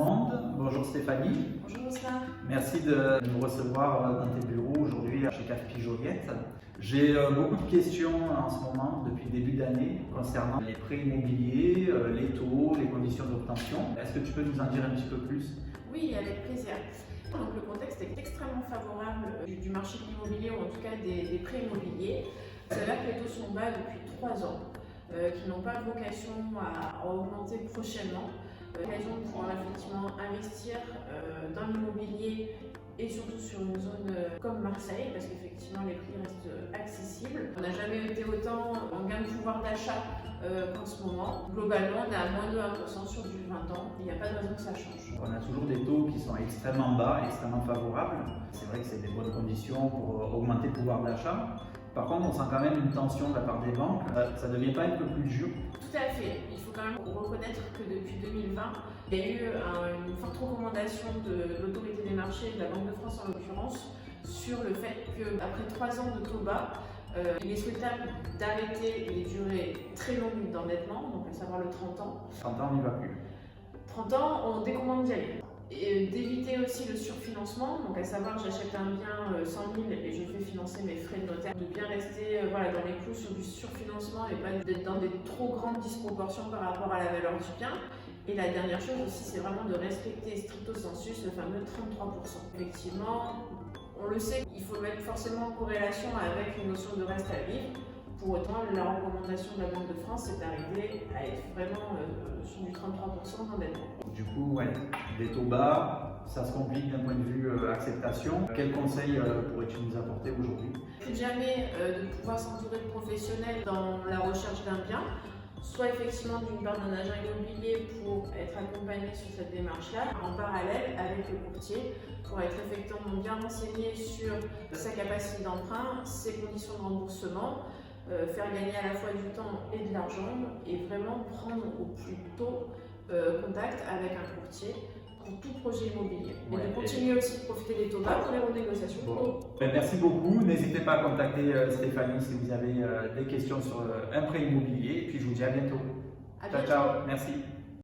Monde. Bonjour Stéphanie. Bonjour Oscar. Merci de nous recevoir dans tes bureaux aujourd'hui chez CAFPI Joliette. J'ai beaucoup de questions en ce moment depuis le début d'année concernant les prêts immobiliers, les taux, les conditions d'obtention. Est-ce que tu peux nous en dire un petit peu plus? Oui, avec plaisir. Donc, le contexte est extrêmement favorable du marché de l'immobilier ou en tout cas des prêts immobiliers. C'est là que les taux sont bas depuis 3 ans, qui n'ont pas vocation à augmenter prochainement. L'occasion de pouvoir effectivement investir dans l'immobilier et surtout sur une zone comme Marseille, parce qu'effectivement les prix restent accessibles. On n'a jamais été autant en gain de pouvoir d'achat qu'en ce moment. Globalement, on est à moins de 1% sur du 20 ans. Il n'y a pas de raison que ça change. On a toujours des taux qui sont extrêmement bas, extrêmement favorables. C'est vrai que c'est des bonnes conditions pour augmenter le pouvoir d'achat. Par contre, on sent quand même une tension de la part des banques. Ça ne devient pas un peu plus dur? Tout à fait. Il faut quand même reconnaître que depuis 2020, il y a eu une forte recommandation de l'autorité des marchés, de la Banque de France en l'occurrence, sur le fait qu'après 3 ans de taux bas, il est souhaitable d'arrêter les durées très longues d'endettement, donc à savoir le 30 ans. 30 ans, on n'y va plus. 30 ans, on décommande d'y aller. Et d'éviter aussi le surfinancement, donc à savoir j'achète un bien 100 000 et je fais financer mes frais de notaire, de bien rester dans les clous sur du surfinancement et pas d'être dans des trop grandes disproportions par rapport à la valeur du bien. Et la dernière chose aussi, c'est vraiment de respecter stricto sensus le fameux 33%. Effectivement, on le sait, il faut le mettre forcément en corrélation avec une notion de reste à vivre. Pour autant, la recommandation de la Banque de France est arrivée à être vraiment sur du 33% d'endettement. Du coup, ouais, des taux bas, ça se complique d'un point de vue acceptation. Quel conseil pourrais-tu nous apporter aujourd'hui? Plus jamais de pouvoir s'entourer de professionnels dans la recherche d'un bien, soit effectivement d'une part d'un agent immobilier pour être accompagné sur cette démarche-là, en parallèle avec le courtier pour être effectivement bien renseigné sur sa capacité d'emprunt, ses conditions de remboursement, faire gagner à la fois du temps et de l'argent et vraiment prendre au plus tôt contact avec un courtier pour tout projet immobilier. Et de continuer aussi de profiter des taux bas pour les renégociations. Bon. Merci beaucoup. N'hésitez pas à contacter Stéphanie si vous avez des questions sur un prêt immobilier. Et puis je vous dis à bientôt. À bientôt. Ciao, ciao. Merci.